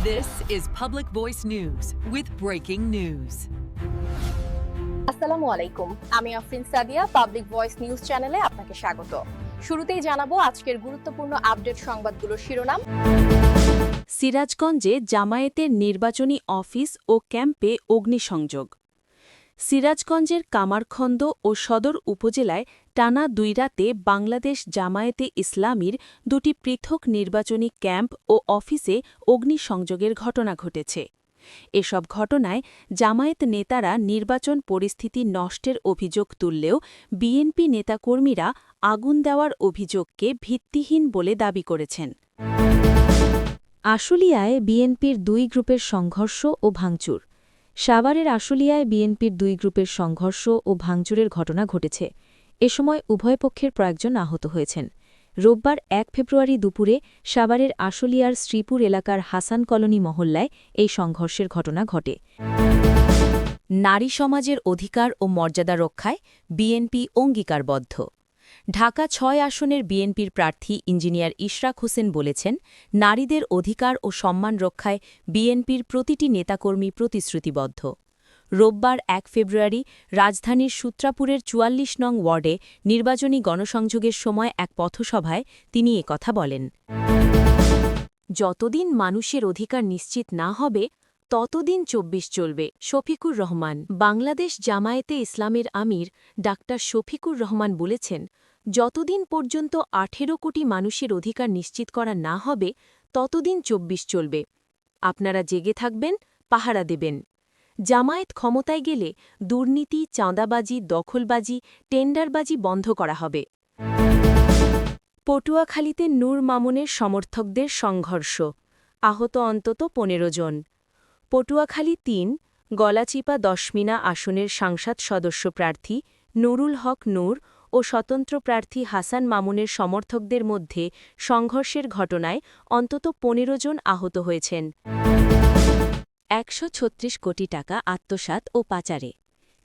This is Public Voice News with breaking news. আসসালামু আলাইকুম, আমি Afrin Sadia. Public voice news চ্যানেলে আপনাকে স্বাগত। শুরুতেই জানাবো আজকের গুরুত্বপূর্ণ আপডেট সংবাদগুলোর শিরোনাম। সিরাজগঞ্জে জামায়াতের নির্বাচনী অফিস ও ক্যাম্পে অগ্নিসংযোগ। সিরাজগঞ্জের কামারখন্দ ও সদর উপজেলায় টানা 2 রাতে বাংলাদেশ জামায়াতে ইসলামীর 2টি পৃথক নির্বাচনী ক্যাম্প ও অফিসে অগ্নিসংযোগের ঘটনা ঘটেছে। এসব ঘটনায় জামায়াত নেতারা নির্বাচন পরিস্থিতি নষ্টের অভিযোগ তুললেও বিএনপি নেতাকর্মীরা আগুন দেওয়ার অভিযোগকে ভিত্তিহীন বলে দাবি করেছেন। আশুলিয়ায় বিএনপির 2 গ্রুপের সংঘর্ষ ও ভাঙচুর। সাভারের আশুলিয়ায় বিএনপির 2 গ্রুপের সংঘর্ষ ও ভাঙচুরের ঘটনা ঘটেছে। এ সময় উভয় পক্ষের কয়েকজন আহত হয়েছেন। রোববার 1 ফেব্রুয়ারি দুপুরে সাভারের আশুলিয়ার শ্রীপুর এলাকার হাসান কলোনি মহল্লায় এই সংঘর্ষের ঘটনা ঘটে। নারী সমাজের অধিকার ও মর্যাদা রক্ষায় বিএনপি অঙ্গীকারবদ্ধ। ঢাকা 6 আসনের বিএনপির প্রার্থী ইঞ্জিনিয়ার ইশরাক হোসেন বলেছেন, নারীদের অধিকার ও সম্মান রক্ষায় বিএনপির প্রতিটি নেতাকর্মী প্রতিশ্রুতিবদ্ধ। রোববার 1 ফেব্রুয়ারি রাজধানীর সূত্রাপুরের 44 নং ওয়ার্ডে নির্বাচনী গণসংযোগের সময় এক পথসভায় তিনি একথা বলেন। যতদিন মানুষের অধিকার নিশ্চিত না হবে ততদিন 24 চলবে। শফিকুর রহমান। বাংলাদেশ জামায়াতে ইসলামের আমির ডাক্তার শফিকুর রহমান বলেছেন, যতদিন পর্যন্ত 18 কোটি মানুষের অধিকার নিশ্চিত করা না হবে ততদিন 24 চলবে। আপনারা জেগে থাকবেন, পাহারা দেবেন। জামায়াত ক্ষমতায় গেলে দুর্নীতি, চাঁদাবাজি, দখলবাজি, টেন্ডারবাজি বন্ধ করা হবে। পটুয়াখালীতে নূর মামুনের সমর্থকদের সংঘর্ষ, আহত অন্তত 15 জন। পটুয়াখালী 3 গলাচিপা দশমিনা আসনের সাংসদ সদস্য প্রার্থী নুরুল হক নূর ও স্বতন্ত্র প্রার্থী হাসান মামুনের সমর্থকদের মধ্যে সংঘর্ষের ঘটনায় অন্তত 15 জন আহত হয়েছেন। 136 কোটি টাকা আত্মসাৎ ও পাচারে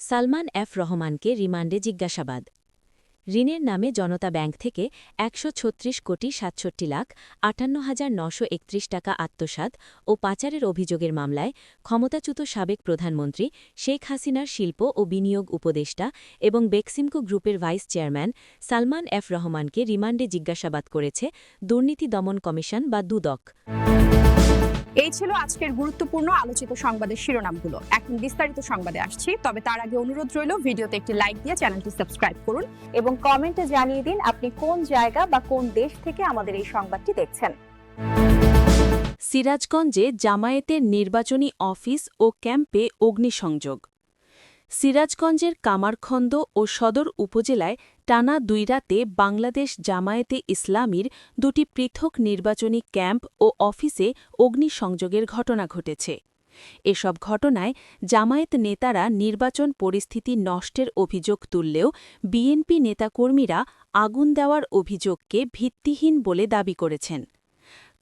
সালমান এফ রহমানকে রিমান্ডে জিজ্ঞাসাবাদ। ঋণের নামে জনতা ব্যাংক থেকে 136 কোটি 67 লাখ 58,931 টাকা আত্মসাৎ ও পাচারের অভিযোগের মামলায় ক্ষমতাচ্যুত সাবেক প্রধানমন্ত্রী শেখ হাসিনার শিল্প ও বিনিয়োগ উপদেষ্টা এবং বেক্সিমকো গ্রুপের ভাইস চেয়ারম্যান সালমান এফ রহমানকে রিমান্ডে জিজ্ঞাসাবাদ করেছে দুর্নীতি দমন কমিশন বা দুদক। এই ছিল আজকের গুরুত্বপূর্ণ আলোচিত সংবাদের শিরোনামগুলো। এখন বিস্তারিত সংবাদে আসছি, তবে তার আগে অনুরোধ রইল ভিডিওতে একটি লাইক দিয়ে চ্যানেলটি সাবস্ক্রাইব করুন এবং কমেন্টে জানিয়ে দিন আপনি কোন জায়গা বা কোন দেশ থেকে আমাদের এই সংবাদটি দেখছেন। সিরাজগঞ্জে জামায়াতের নির্বাচনী অফিস ও ক্যাম্পে অগ্নিসংযোগ। সিরাজগঞ্জের কামারখন্দ ও সদর উপজেলায় টানা 2 রাতে বাংলাদেশ জামায়াতে ইসলামীর 2টি পৃথক নির্বাচনী ক্যাম্প ও অফিসে অগ্নিসংযোগের ঘটনা ঘটেছে। এসব ঘটনায় জামায়াত নেতারা নির্বাচন পরিস্থিতি নষ্টের অভিযোগ তুললেও বিএনপি নেতাকর্মীরা আগুন দেওয়ার অভিযোগকে ভিত্তিহীন বলে দাবি করেছেন।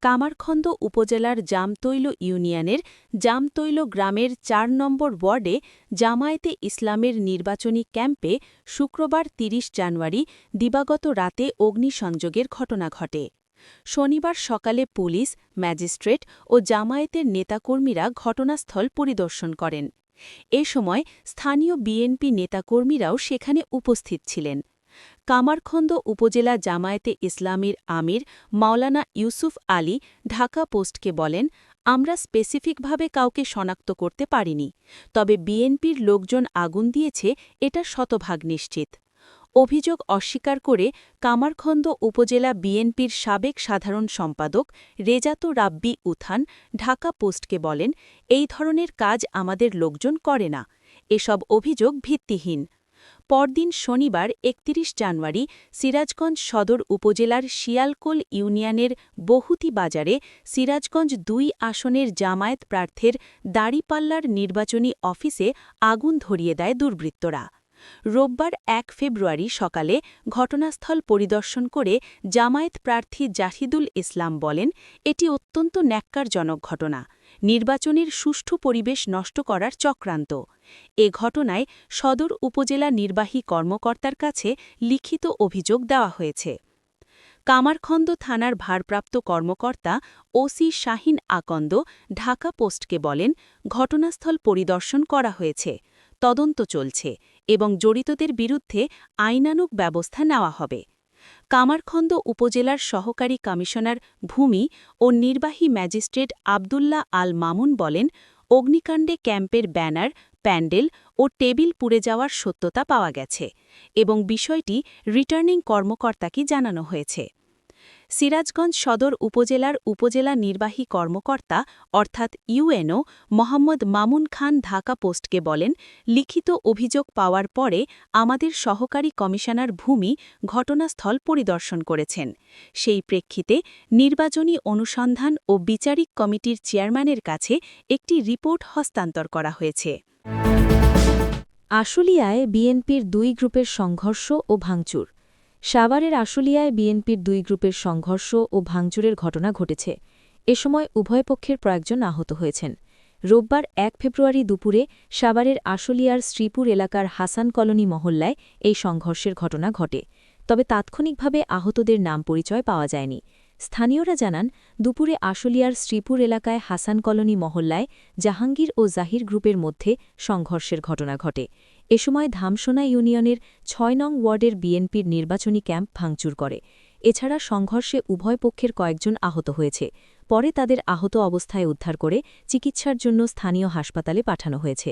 কামারখন্দ উপজেলার জামতৈল ইউনিয়নের জামতৈল গ্রামের 4 নম্বর ওয়ার্ডে জামায়াতে ইসলামের নির্বাচনী ক্যাম্পে শুক্রবার 30 জানুয়ারি দিবাগত রাতে অগ্নিসংযোগের ঘটনা ঘটে। শনিবার সকালে পুলিশ, ম্যাজিস্ট্রেট ও জামায়াতের নেতাকর্মীরা ঘটনাস্থল পরিদর্শন করেন। এ সময় স্থানীয় বিএনপি নেতাকর্মীরাও সেখানে উপস্থিত ছিলেন। কামারখন্দ উপজেলা জামায়াতে ইসলামীর আমির মাওলানা ইউসুফ আলী ঢাকা পোস্টকে বলেন, আমরা স্পেসিফিকভাবে কাউকে শনাক্ত করতে পারিনি, তবে বিএনপির লোকজন আগুন দিয়েছে এটা শতভাগ নিশ্চিত। অভিযোগ অস্বীকার করে কামারখন্দ উপজেলা বিএনপির সাবেক সাধারণ সম্পাদক রেজাত রাব্বি উথান ঢাকা পোস্টকে বলেন, এই ধরনের কাজ আমাদের লোকজন করে না, এসব অভিযোগ ভিত্তিহীন। পরদিন শনিবার 31 জানুয়ারি সিরাজগঞ্জ সদর উপজেলার শিয়ালকোল ইউনিয়নের বহুতি বাজারে সিরাজগঞ্জ 2 আসনের জামায়াত প্রার্থীর দাড়িপাল্লার নির্বাচনী অফিসে আগুন ধরিয়ে দেয় দুর্বৃত্তরা। রোববার 1 ফেব্রুয়ারি সকালে ঘটনাস্থল পরিদর্শন করে জামায়াত প্রার্থী জাহিদুল ইসলাম বলেন, এটি অত্যন্ত ন্যাক্কারজনক ঘটনা, নির্বাচনের সুষ্ঠু পরিবেশ নষ্ট করার চক্রান্ত। এ ঘটনায় সদর উপজেলা নির্বাহী কর্মকর্তার কাছে লিখিত অভিযোগ দেওয়া হয়েছে। কামারখন্দ থানার ভারপ্রাপ্ত কর্মকর্তা ওসি শাহিন আকন্দ ঢাকা পোস্টকে বলেন, ঘটনাস্থল পরিদর্শন করা হয়েছে, তদন্ত চলছে এবং জড়িতদের বিরুদ্ধে আইনানুগ ব্যবস্থা নেওয়া হবে। কামারখন্দ উপজেলার সহকারী কমিশনার ভূমি ও নির্বাহী ম্যাজিস্ট্রেট আবদুল্লাহ আল মামুন বলেন, অগ্নিকাণ্ডে ক্যাম্পের ব্যানার, প্যান্ডেল ও টেবিল পুড়ে যাওয়ার সত্যতা পাওয়া গেছে এবং বিষয়টি রিটার্নিং কর্মকর্তাকে জানানো হয়েছে। সিরাজগঞ্জ সদর উপজেলার উপজেলা নির্বাহী কর্মকর্তা অর্থাৎ ইউএনও মোহাম্মদ মামুন খান ঢাকা পোস্টকে বলেন, লিখিত অভিযোগ পাওয়ার পরে আমাদের সহকারী কমিশনার ভূমি ঘটনাস্থল পরিদর্শন করেছেন। সেই প্রেক্ষিতে নির্বাচনী অনুসন্ধান ও বিচারিক কমিটির চেয়ারম্যানের কাছে একটি রিপোর্ট হস্তান্তর করা হয়েছে। আশুলিয়ায় বিএনপির দুই গ্রুপের সংঘর্ষ ও ভাঙচুর। সাভারের আশুলিয়ায় বিএনপির দুই গ্রুপের সংঘর্ষ ও ভাঙচুরের ঘটনা ঘটেছে। এ সময় উভয় পক্ষের কয়েকজন আহত হয়েছেন। রোববার ১ ফেব্রুয়ারি দুপুরে সাভারের আশুলিয়ার শ্রীপুর এলাকার হাসান কলোনি মহল্লায় এই সংঘর্ষের ঘটনা ঘটে, তবে তাৎক্ষণিকভাবে আহতদের নাম পরিচয় পাওয়া যায়নি। স্থানীয়রা জানান, দুপুরে আশুলিয়ার শ্রীপুর এলাকায় হাসান কলোনি মহল্লায় জাহাঙ্গীর ও জাহির গ্রুপের মধ্যে সংঘর্ষের ঘটনা ঘটে। এ সময় ধামসোনা ইউনিয়নের ৬ নং ওয়ার্ডের বিএনপির নির্বাচনী ক্যাম্প ভাঙচুর করে। এছাড়া সংঘর্ষে উভয় পক্ষের কয়েকজন আহত হয়েছে। পরে তাদের আহত অবস্থায় উদ্ধার করে চিকিৎসার জন্য স্থানীয় হাসপাতালে পাঠানো হয়েছে।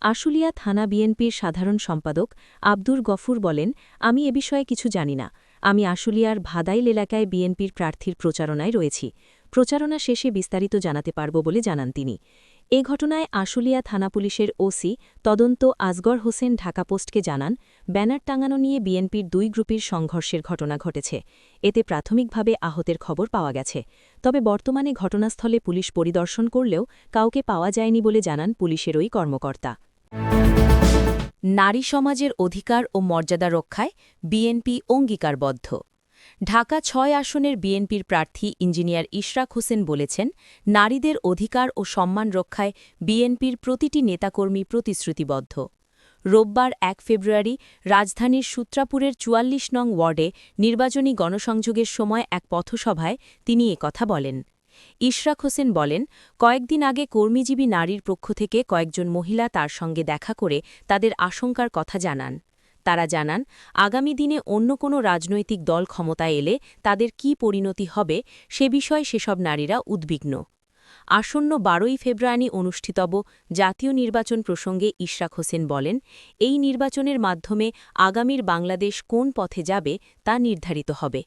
আশুলিয়া থানা বিএনপির সাধারণ সম্পাদক আব্দুর গফুর বলেন, আমি এ বিষয়ে কিছু জানি না। আমি আশুলিয়ার ভাদাইল এলাকায় বিএনপির প্রার্থীর প্রচারণায় রয়েছি। প্রচারণা শেষে বিস্তারিত জানাতে পারব বলে জানান তিনি। এ ঘটনায় আশুলিয়া থানা পুলিশের ওসি তদন্ত আসগর হোসেন ঢাকা পোস্টকে জানান, ব্যানার টাঙানো নিয়ে বিএনপির দুই গ্রুপের সংঘর্ষের ঘটনা ঘটেছে। এতে প্রাথমিকভাবে আহতের খবর পাওয়া গেছে, তবে বর্তমানে ঘটনাস্থলে পুলিশ পরিদর্শন করলেও কাউকে পাওয়া যায়নি বলে জানান পুলিশের ওই কর্মকর্তা। নারী সমাজের অধিকার ও মর্যাদা রক্ষায় বিএনপি অঙ্গীকারবদ্ধ। ঢাকা ৬ আসনের বিএনপির প্রার্থী ইঞ্জিনিয়ার ইশরাক হোসেন বলেছেন, নারীদের অধিকার ও সম্মান রক্ষায় বিএনপির প্রতিটি নেতাকর্মী প্রতিশ্রুতিবদ্ধ। রোববার ১ ফেব্রুয়ারি রাজধানীর সূত্রাপুরের ৪৪ নং ওয়ার্ডে নির্বাচনী গণসংযোগের সময় এক পথসভায় তিনি একথা বলেন। ইশরাক হোসেন বলেন, কয়েকদিন আগে কর্মীজীবী নারীর পক্ষ থেকে কয়েকজন মহিলা তার সঙ্গে দেখা করে তাদের আশঙ্কার কথা জানান। তারা জানান, আগামী দিনে অন্য কোনো রাজনৈতিক দল ক্ষমতায় এলে তাদের কী পরিণতি হবে সে বিষয়ে সেসব নারীরা উদ্বিগ্ন। আসন্ন ১২ই ফেব্রুয়ারি অনুষ্ঠিতব্য জাতীয় নির্বাচন প্রসঙ্গে ইশরাক হোসেন বলেন, এই নির্বাচনের মাধ্যমে আগামীর বাংলাদেশ কোন পথে যাবে তা নির্ধারিত হবে।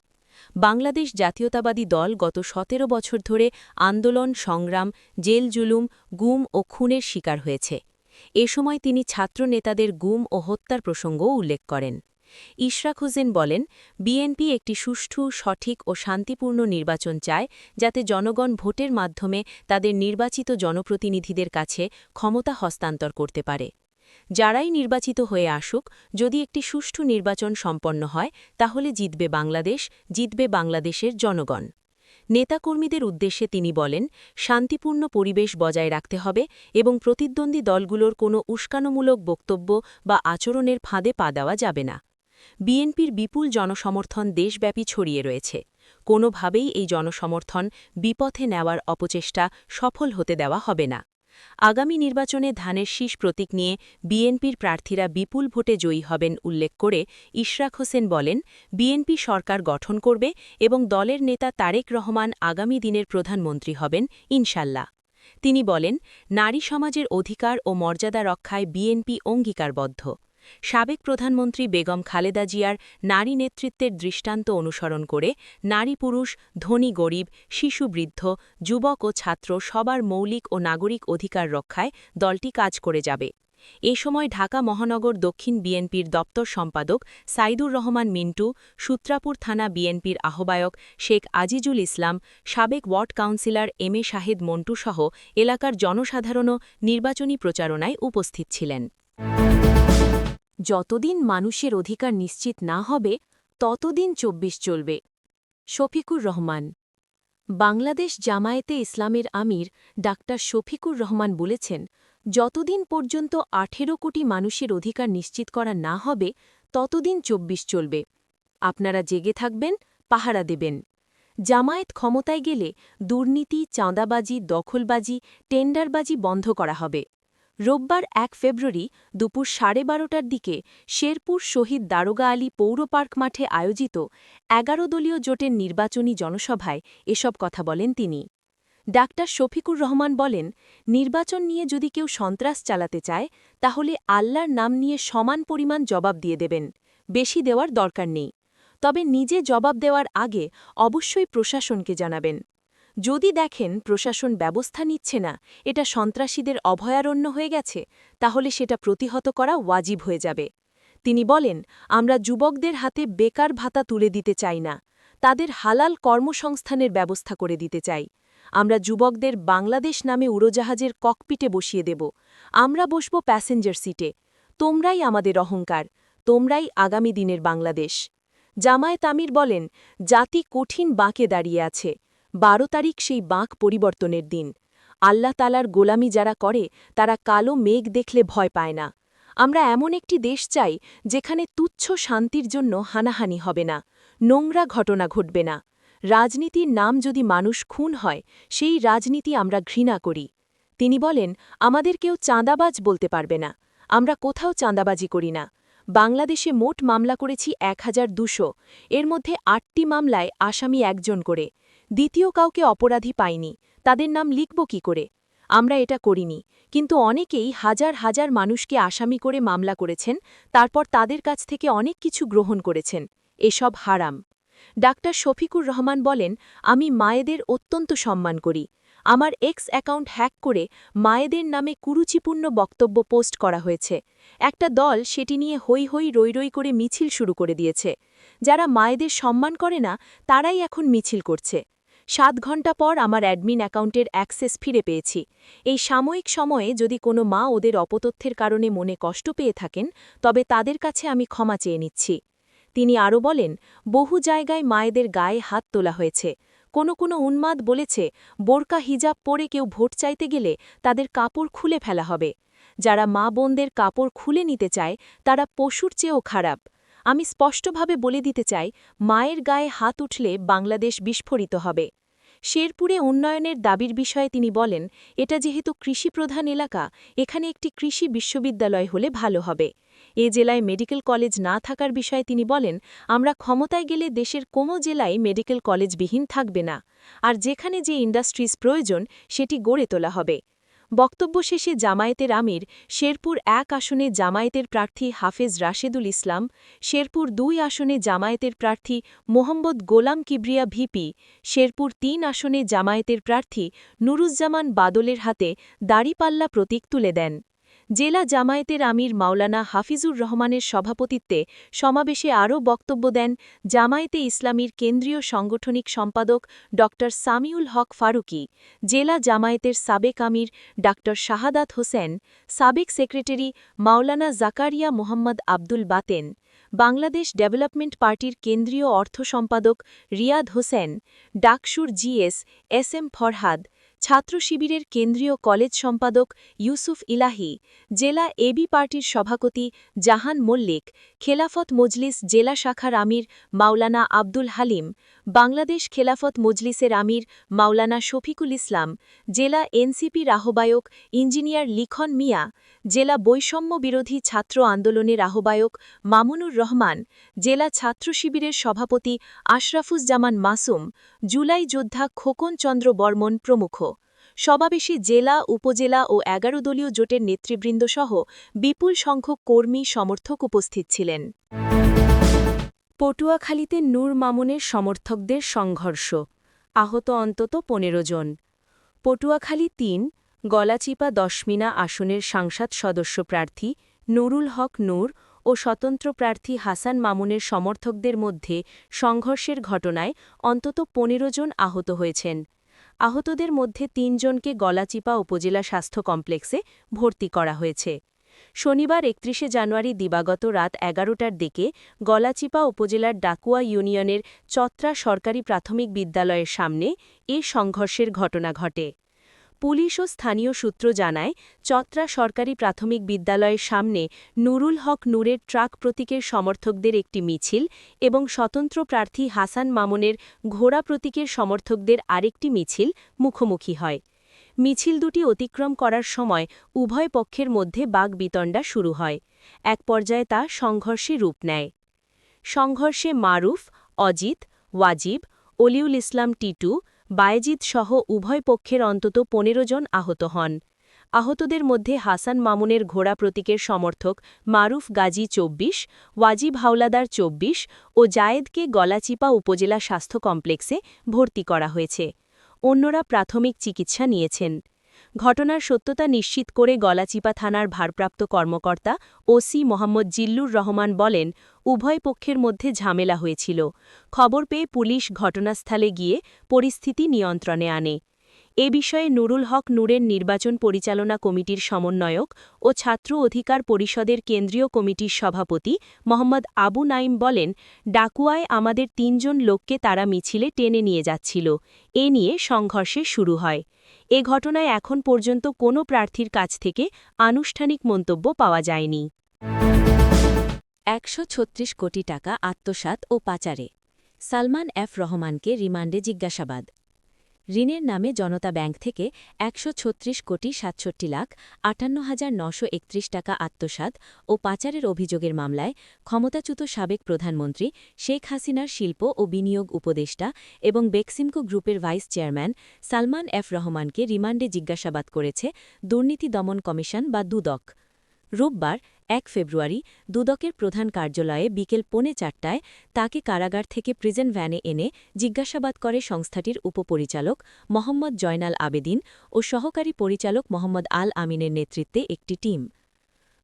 বাংলাদেশ জাতীয়তাবাদী দল গত ১৭ বছর ধরে আন্দোলন, সংগ্রাম, জেল জুলুম, গুম ও খুনের শিকার হয়েছে। এ সময় তিনি ছাত্র নেতাদের গুম ও হত্যার প্রসঙ্গও উল্লেখ করেন। ইশরাক হোসেন বলেন, বিএনপি একটি সুষ্ঠু, সঠিক ও শান্তিপূর্ণ নির্বাচন চায়, যাতে জনগণ ভোটের মাধ্যমে তাদের নির্বাচিত জনপ্রতিনিধিদের কাছে ক্ষমতা হস্তান্তর করতে পারে। যারাই নির্বাচিত হয়ে আসুক, যদি একটি সুষ্ঠু নির্বাচন সম্পন্ন হয় তাহলে জিতবে বাংলাদেশ, জিতবে বাংলাদেশের জনগণ। নেতাকর্মীদের উদ্দেশ্যে তিনি বলেন, শান্তিপূর্ণ পরিবেশ বজায় রাখতে হবে এবং প্রতিদ্বন্দ্বী দলগুলোর কোনো উস্কানোমূলক বক্তব্য বা আচরণের ফাঁদে পা দেওয়া যাবে না। বিএনপির বিপুল জনসমর্থন দেশব্যাপী ছড়িয়ে রয়েছে। কোনোভাবেই এই জনসমর্থন বিপথে নেওয়ার অপচেষ্টা সফল হতে দেওয়া হবে না। আগামী নির্বাচনে ধানের শীষ প্রতীক নিয়ে বিএনপির প্রার্থীরা বিপুল ভোটে জয়ী হবেন উল্লেখ করে ইশরাক হোসেন বলেন, বিএনপি সরকার গঠন করবে এবং দলের নেতা তারেক রহমান আগামী দিনের প্রধানমন্ত্রী হবেন ইনশাল্লাহ। তিনি বলেন, নারী সমাজের অধিকার ও মর্যাদা রক্ষায় বিএনপি অঙ্গীকারবদ্ধ। সাবেক প্রধানমন্ত্রী বেগম খালেদা জিয়ার নারী নেতৃত্বের দৃষ্টান্ত অনুসরণ করে নারী পুরুষ, ধনী গরিব, শিশু বৃদ্ধ, যুবক ও ছাত্র সবার মৌলিক ও নাগরিক অধিকার রক্ষায় দলটি কাজ করে যাবে। এ সময় ঢাকা মহানগর দক্ষিণ বিএনপির দপ্তর সম্পাদক সাইদুর রহমান মিন্টু, সূত্রাপুর থানা বিএনপির আহ্বায়ক শেখ আজিজুল ইসলাম, সাবেক ward councillor M A Shahed মন্টুসহ এলাকার জনসাধারণও নির্বাচনী প্রচারণায় উপস্থিত ছিলেন। যতদিন মানুষের অধিকার নিশ্চিত না হবে ততদিন ২৪ চলবে। শফিকুর রহমান। বাংলাদেশ জামায়াতে ইসলামের আমির ডাক্তার শফিকুর রহমান বলেছেন, যতদিন পর্যন্ত ১৮ কোটি মানুষের অধিকার নিশ্চিত করা না হবে ততদিন ২৪ চলবে। আপনারা জেগে থাকবেন, পাহারা দেবেন। জামায়াত ক্ষমতায় গেলে দুর্নীতি, চাঁদাবাজি, দখলবাজি, টেন্ডারবাজি বন্ধ করা হবে। রোববার ১ ফেব্রুয়ারি দুপুর 12:30টার দিকে শেরপুর শহীদ দারোগা আলী পৌর পার্ক মাঠে আয়োজিত ১১ দলীয় জোটের নির্বাচনী জনসভায় এসব কথা বলেন তিনি। ডাক্তার শফিকুর রহমান বলেন, নির্বাচন নিয়ে যদি কেউ সন্ত্রাস চালাতে চায় তাহলে আল্লাহর নাম নিয়ে সমান পরিমাণ জবাব দিয়ে দেবেন, বেশি দেওয়ার দরকার নেই। তবে নিজে জবাব দেওয়ার আগে অবশ্যই প্রশাসনকে জানাবেন। যদি দেখেন প্রশাসন ব্যবস্থা নিচ্ছে না, এটা সন্ত্রাসীদের অভয়ারণ্য হয়ে গেছে, তাহলে সেটা প্রতিহত করা ওয়াজিব হয়ে যাবে। তিনি বলেন, আমরা যুবকদের হাতে বেকার ভাতা তুলে দিতে চাই না, তাদের হালাল কর্মসংস্থানের ব্যবস্থা করে দিতে চাই। আমরা যুবকদের বাংলাদেশ নামে উড়োজাহাজের ককপিটে বসিয়ে দেব, আমরা বসব প্যাসেঞ্জার সিটে। তোমরাই আমাদের অহংকার, তোমরাই আগামী দিনের বাংলাদেশ। জামায়াত আমির বলেন, জাতি কঠিন বাঁকে দাঁড়িয়ে আছে। ১২ তারিখ সেই বাঁক পরিবর্তনের দিন। আল্লাহ তালার গোলামি যারা করে তারা কালো মেঘ দেখলে ভয় পায় না। আমরা এমন একটি দেশ চাই যেখানে তুচ্ছ শান্তির জন্য হানাহানি হবে না, নোংরা ঘটনা ঘটবে না। রাজনীতির নাম যদি মানুষ খুন হয়, সেই রাজনীতি আমরা ঘৃণা করি। তিনি বলেন, আমাদের কেউ চাঁদাবাজ বলতে পারবে না, আমরা কোথাও চাঁদাবাজি করি না। বাংলাদেশে মোট মামলা করেছি ১,২০০, এর মধ্যে ৮টি মামলায় আসামি একজন করে। দ্বিতীয় কাউকে অপরাধী পাইনি, তাদের নাম লিখব কি করে? আমরা এটা করিনি, কিন্তু অনেকেই হাজার হাজার মানুষকে আসামি করে মামলা করেছেন, তারপর তাদের কাছ থেকে অনেক কিছু গ্রহণ করেছেন। এসব হারাম। ডাক্তার শফিকুর রহমান বলেন, আমি মায়েদের অত্যন্ত সম্মান করি। আমার এক্স অ্যাকাউন্ট হ্যাক করে মায়েদের নামে কুরুচিপূর্ণ বক্তব্য পোস্ট করা হয়েছে। একটা দল সেটি নিয়ে হৈ হৈ রৈ রৈ করে মিছিল শুরু করে দিয়েছে। যারা মায়েদের সম্মান করে না তারাই এখন মিছিল করছে। 7 ঘণ্টা পর আমার অ্যাডমিন অ্যাকাউন্টের অ্যাক্সেস ফিরে পেয়েছি। এই সাময়িক সময়ে যদি কোনো মা ওদের অপতথ্যের কারণে মনে কষ্ট পেয়ে থাকেন, তবে তাদের কাছে আমি ক্ষমা চেয়ে নিচ্ছি। তিনি আরও বলেন, বহু জায়গায় মায়েদের গায়ে হাত তোলা হয়েছে। কোনো উন্মাদ বলেছে, বোরকা হিজাব পরে কেউ ভোট চাইতে গেলে তাদের কাপড় খুলে ফেলা হবে। যারা মা বোনদের কাপড় খুলে নিতে চায় তারা পশুর চেয়েও খারাপ। আমি স্পষ্টভাবে বলে দিতে চাই, মায়ের গায়ে হাত উঠলে বাংলাদেশ বিস্ফোরিত হবে। শেরপুরে উন্নয়নের দাবির বিষয়ে তিনি বলেন, এটা যেহেতু কৃষিপ্রধান এলাকা, এখানে একটি কৃষি বিশ্ববিদ্যালয় হলে ভালো হবে। এ জেলায় মেডিকেল কলেজ না থাকার বিষয়ে তিনি বলেন, আমরা ক্ষমতায় গেলে দেশের কোনো জেলায় মেডিকেল কলেজবিহীন থাকবে না, আর যেখানে যে ইন্ডাস্ট্রিজ প্রয়োজন সেটি গড়ে তোলা হবে। বক্তব্য শেষে জামায়াতের আমির শেরপুর ১ আসনে জামায়াতের প্রার্থী হাফেজ রাশেদুল ইসলাম, শেরপুর ২ আসনে জামায়াতের প্রার্থী মোহাম্মদ গোলাম কিবরিয়া ভিপি, শেরপুর ৩ আসনে জামায়াতের প্রার্থী নুরুজ্জামান বাদলের হাতে দাড়িপাল্লা প্রতীক তুলে দেন। জেলা জামায়াতের আমির মাওলানা হাফিজুর রহমানের সভাপতিত্বে সমাবেশে আরও বক্তব্য দেন জামায়াতে ইসলামীর কেন্দ্রীয় সাংগঠনিক সম্পাদক ড সামিউল হক ফারুকী, জেলা জামায়াতের সাবেক আমির ডা শাহাদাত হোসেন, সাবেক সেক্রেটারি মাওলানা জাকারিয়া মোহাম্মদ আব্দুল বাতেন, বাংলাদেশ ডেভেলপমেন্ট পার্টির কেন্দ্রীয় অর্থ সম্পাদক রিয়াদ হোসেন, ডাকসুর জিএস এস.এম. ফরহাদ, ছাত্র শিবিরের কেন্দ্রীয় কলেজ সম্পাদক ইউসুফ ইলাহি, জেলা এবি পার্টির সভাপতি জাহান মল্লিক, খেলাফত মজলিস জেলা শাখার আমির মাওলানা আব্দুল হালিম, বাংলাদেশ খেলাফত মজলিসের আমির মাওলানা শফিকুল ইসলাম, জেলা এনসিপির আহ্বায়ক ইঞ্জিনিয়ার লিখন মিয়া, জেলা বৈষম্য বিরোধী ছাত্র আন্দোলনের আহ্বায়ক মামুনুর রহমান, জেলা ছাত্র শিবিরের সভাপতি আশরাফুজ্জামান মাসুম, জুলাই যোদ্ধা খোকন চন্দ্র বর্মন প্রমুখ। সমাবেশে জেলা, উপজেলা ও ১১ দলীয় জোটের নেতৃবৃন্দসহ বিপুল সংখ্যক কর্মী সমর্থক উপস্থিত ছিলেন। পটুয়াখালীতে নূর মামুনের সমর্থকদের সংঘর্ষ, আহত অন্তত ১৫ জন। পটুয়াখালী ৩ গলাচিপা দশমিনা আসনের সংসদ সদস্য প্রার্থী নুরুল হক নূর ও স্বতন্ত্র প্রার্থী হাসান মামুনের সমর্থকদের মধ্যে সংঘর্ষের ঘটনায় অন্তত ১৫ জন আহত হয়েছেন। আহতদের মধ্যে ৩ জনকে গলাচিপা উপজেলা স্বাস্থ্য কমপ্লেক্সে ভর্তি করা হয়েছে। শনিবার ৩১ জানুয়ারি দিবাগত রাত ১১টার দিকে গলাচিপা উপজেলার ডাকুয়া ইউনিয়নের চত্রা সরকারি প্রাথমিক বিদ্যালয়ের সামনে এ সংঘর্ষের ঘটনা ঘটে। পুলিশ ও স্থানীয় সূত্র জানায় চত্রা সরকারি প্রাথমিক বিদ্যালয়ের সামনে নুরুল হক নূরের ট্রাক প্রতীকের সমর্থকদের একটি মিছিল এবং স্বতন্ত্র প্রার্থী হাসান মামুনের ঘোড়া প্রতীকের সমর্থকদের আরেকটি মিছিল মুখোমুখি হয়। মিছিল দুটি অতিক্রম করার সময় উভয় পক্ষের মধ্যে বাগবিতণ্ডা শুরু হয়। এক পর্যায়ে তা সংঘর্ষে রূপ নেয়। সংঘর্ষে মারুফ, অজিত, ওয়াজিব, অলিউল ইসলাম টিটু, বায়েজিদ সহ উভয় পক্ষের অন্তত ১৫ জন আহত হন। আহতদের মধ্যে হাসান মামুনের ঘোড়া প্রতীকের সমর্থক মারুফ গাজী ২৪, ওয়াজিব হাওলাদার ২৪ ও জায়েদকে গলাচিপা উপজেলা স্বাস্থ্য কমপ্লেক্সে ভর্তি করা হয়েছে। অন্যরা প্রাথমিক চিকিৎসা নিয়েছেন। ঘটনার সত্যতা নিশ্চিত করে গলাচিপা থানার ভারপ্রাপ্ত কর্মকর্তা ওসি মোহাম্মদ জিল্লুর রহমান বলেন, উভয় পক্ষের মধ্যে ঝামেলা হয়েছিল। খবর পেয়ে পুলিশ ঘটনাস্থলে গিয়ে পরিস্থিতি নিয়ন্ত্রণে আনে। এ বিষয়ে নুরুল হক নূরের নির্বাচন পরিচালনা কমিটির সমন্বয়ক ও ছাত্র অধিকার পরিষদের কেন্দ্রীয় কমিটির সভাপতি মোহাম্মদ আবু নাইম বলেন, ডাকুয়ায় আমাদের ৩ জন লোককে তারা মিছিলে টেনে নিয়ে যাচ্ছিল। এ নিয়ে সংঘর্ষে শুরু হয়। এ ঘটনায় এখন পর্যন্ত কোনো প্রার্থীর কাছ থেকে আনুষ্ঠানিক মন্তব্য পাওয়া যায়নি। ১৩৬ কোটি টাকা আত্মসাৎ ও পাচারে সালমান এফ রহমানকে রিমান্ডে জিজ্ঞাসাবাদ। ঋণের নামে জনতা ব্যাংক থেকে ১৩৬ কোটি ৬৭ লাখ ৫৮,৯৩১ টাকা আত্মসাৎ ও পাচারের অভিযোগের মামলায় ক্ষমতাচ্যুত সাবেক প্রধানমন্ত্রী শেখ হাসিনার শিল্প ও বিনিয়োগ উপদেষ্টা এবং বেক্সিমকো গ্রুপের ভাইস চেয়ারম্যান সালমান এফ রহমানকে রিমান্ডে জিজ্ঞাসাবাদ করেছে দুর্নীতি দমন কমিশন বা দুদক। রোববার ১ ফেব্রুয়ারি দুদকের প্রধান কার্যালয়ে বিকেল ৪:৩০টায় তাকে কারাগার থেকে প্রিজন ভ্যানে এনে জিজ্ঞাসাবাদ করে সংস্থাটির উপপরিচালক মোহাম্মদ জয়নাল আবেদিন ও সহকারী পরিচালক মোহাম্মদ আল আমিনের নেতৃত্বে একটি টিম।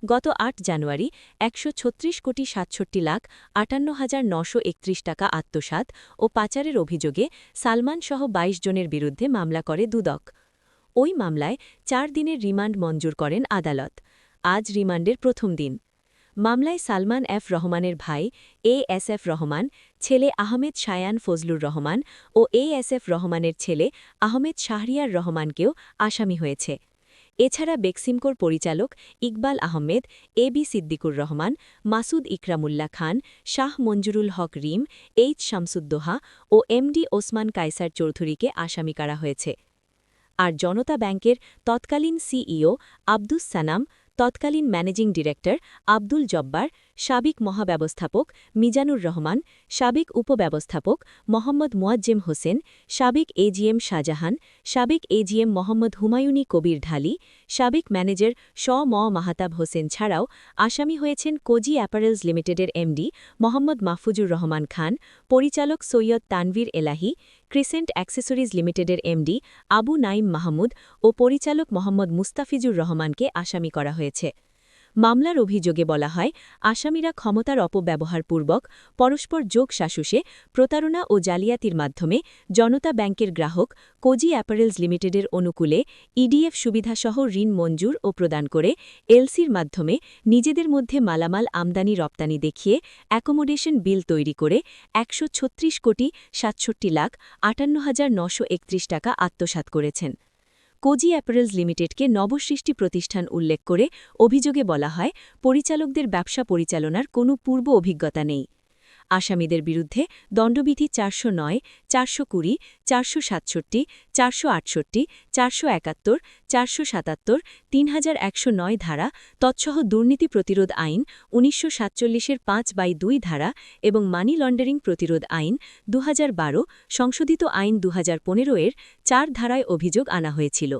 গত ৮ জানুয়ারি ১৩৬ কোটি ৬৭ লাখ ৫৮,৯৩১ টাকা আত্মসাৎ ও পাচারের অভিযোগে সালমানসহ ২২ জনের বিরুদ্ধে মামলা করে দুদক। ওই মামলায় ৪ দিনের রিমান্ড মঞ্জুর করেন আদালত। আজ রিমান্ডের প্রথম দিন। মামলায় সালমান এফ রহমানের ভাই এএসএফ রহমান, ছেলে আহমেদ শায়ান ফজলুর রহমান ও এএসএফ রহমানের ছেলে আহমেদ শাহরিয়ার রহমানকেও আসামি হয়েছে। এছাড়া বেক্সিমকোর পরিচালক ইকবাল আহমেদ, এবি সিদ্দিকুর রহমান, মাসুদ ইকরামুল্লাহ খান, শাহ মঞ্জুরুল হক রিম, এইচ শামসুদ্দোহা ও এমডি ওসমান কায়সার চৌধুরীকে আসামি করা হয়েছে। আর জনতা ব্যাংকের তৎকালীন সিইও আব্দুস সানাম, তৎকালীন ম্যানেজিং ডিরেক্টর আব্দুল জব্বার, সাবেক মহাব্যবস্থাপক মিজানুর রহমান, সাবেক উপব্যবস্থাপক মোহাম্মদ মুয়াজ্জেম হোসেন, সাবেক এজিএম শাহজাহান, সাবেক এজিএম মোহাম্মদ হুমায়ুনি কবির ঢালি, সাবেক ম্যানেজার ম মাহাতাব হোসেন ছাড়াও আসামি হয়েছেন কোজি অ্যাপারেলস লিমিটেডের এমডি মোহাম্মদ মাহফুজুর রহমান খান, পরিচালক সৈয়দ তানভীর এলাহি, ক্রিসেন্ট অ্যাক্সেসরিজ লিমিটেডের এমডি আবু নাইম মাহমুদ ও পরিচালক মোহাম্মদ মুস্তাফিজুর রহমানকে আসামি করা হয়েছে। মামলার অভিযোগে বলা হয়, আসামিরা ক্ষমতার অপব্যবহারপূর্বক পরস্পর যোগ শাসুসে প্রতারণা ও জালিয়াতির মাধ্যমে জনতা ব্যাংকের গ্রাহক কোজি অ্যাপারেলস লিমিটেডের অনুকূলে ইডিএফ সুবিধাসহ ঋণ মঞ্জুর ও প্রদান করে এলসির মাধ্যমে নিজেদের মধ্যে মালামাল আমদানি রপ্তানি দেখিয়ে অ্যাকোমোডেশন বিল তৈরি করে ১৩৬ কোটি ৬৭ লাখ ৫৮,৯৩১ টাকা আত্মসাৎ করেছেন। কোজি অ্যাপারেলস লিমিটেডকে নবসৃষ্টি প্রতিষ্ঠান উল্লেখ করে অভিযোগে বলা হয়, পরিচালকদের ব্যবসা পরিচালনার কোনো পূর্ব অভিজ্ঞতা নেই। আসামিদের বিরুদ্ধে দণ্ডবিধি ৪০৯, ৪২০, ৪৬৭, ৪৬৮, ৪৭১, ৪৭৭, ৩১০৯ ধারা তৎসহ দুর্নীতি প্রতিরোধ আইন ১৯৪৭-এর ৫/২ ধারা এবং মানি লন্ডারিং প্রতিরোধ আইন ২০১২ সংশোধিত আইন ২০১৫-এর ৪ ধারায় অভিযোগ আনা হয়েছিল।